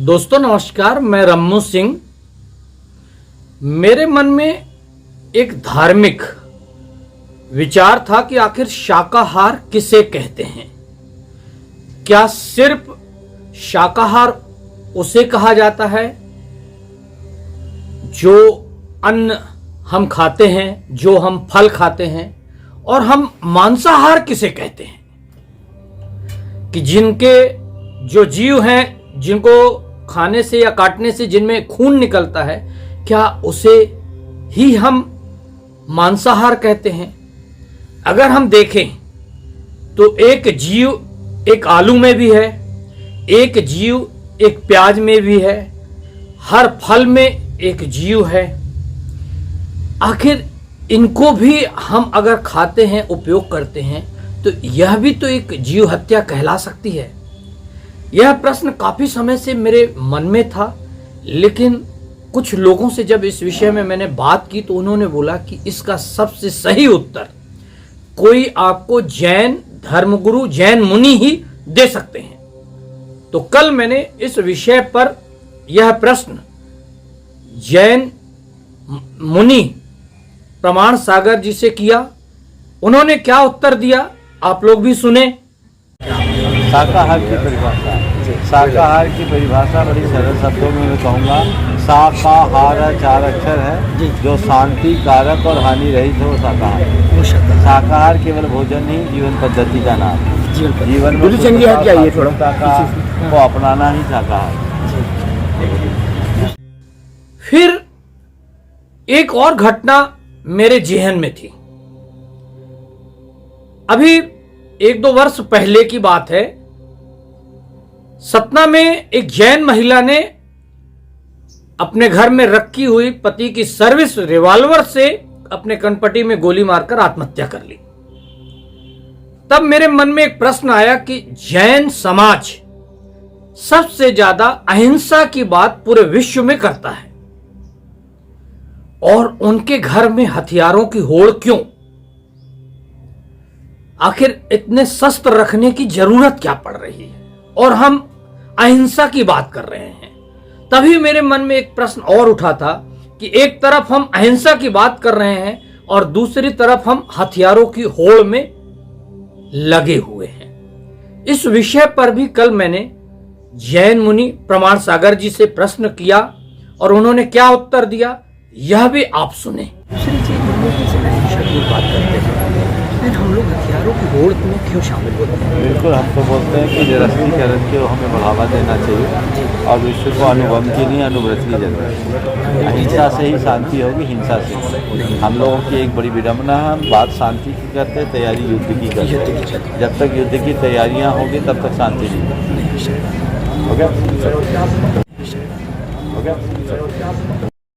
दोस्तों नमस्कार, मैं रम्मू सिंह। मेरे मन में एक धार्मिक विचार था कि आखिर शाकाहार किसे कहते हैं। क्या सिर्फ शाकाहार उसे कहा जाता है जो अन्न हम खाते हैं, जो हम फल खाते हैं, और हम मांसाहार किसे कहते हैं कि जिनके जो जीव हैं, जिनको खाने से या काटने से जिनमें खून निकलता है, क्या उसे ही हम मांसाहार कहते हैं। अगर हम देखें तो एक जीव एक आलू में भी है, एक जीव एक प्याज में भी है, हर फल में एक जीव है। आखिर इनको भी हम अगर खाते हैं, उपयोग करते हैं, तो यह भी तो एक जीव हत्या कहला सकती है। यह प्रश्न काफी समय से मेरे मन में था, लेकिन कुछ लोगों से जब इस विषय में मैंने बात की तो उन्होंने बोला कि इसका सबसे सही उत्तर कोई आपको जैन धर्मगुरु, जैन मुनि ही दे सकते हैं। तो कल मैंने इस विषय पर यह प्रश्न जैन मुनि प्रमाण सागर जी से किया। उन्होंने क्या उत्तर दिया, आप लोग भी सुने। शाकाहार की परिभाषा, शाकाहार की परिभाषा बड़ी सरल शब्दों में मैं कहूँगा, शाकाहार 4 अक्षर है, जो शांति कारक और हानि रहित हो शाकाहार। शाकाहार केवल भोजन नहीं, जीवन पद्धति का नाम है। जीवन में शुद्धता को अपनाना ही शाकाहार। फिर एक और घटना मेरे जेहन में थी। अभी 1-2 वर्ष पहले की बात है। सतना में एक जैन महिला ने अपने घर में रखी हुई पति की सर्विस रिवॉल्वर से अपने कनपटी में गोली मारकर आत्महत्या कर ली। तब मेरे मन में एक प्रश्न आया कि जैन समाज सबसे ज्यादा अहिंसा की बात पूरे विश्व में करता है, और उनके घर में हथियारों की होड़ क्यों? आखिर इतने शस्त्र रखने की जरूरत क्या पड़ रही है, और हम अहिंसा की बात कर रहे हैं। तभी मेरे मन में एक प्रश्न और उठा था कि एक तरफ हम अहिंसा की बात कर रहे हैं और दूसरी तरफ हम हथियारों की होड़ में लगे हुए हैं। इस विषय पर भी कल मैंने जैन मुनि प्रमाण सागर जी से प्रश्न किया और उन्होंने क्या उत्तर दिया, यह भी आप सुने। दूसरी चीज हम लोग जैसे अहिंसा की बात करते हैं, फिर हम लोग हथियारों की होड़ में क्यों शामिल होते हैं? बिल्कुल, हम तो बोलते हैं कि निरस्त्रीकरण को हमें बढ़ावा देना चाहिए और विश्व को अनुभव की नहीं, अनुभूति की जरूरत है। अहिंसा से ही शांति होगी, हिंसा से। हम लोगों की एक बड़ी विडम्बना है, हम बात शांति की करते हैं, तैयारी युद्ध की करते हैं। जब तक युद्ध की तैयारियां होगी तब तक शांति नहीं होगी। हो गया?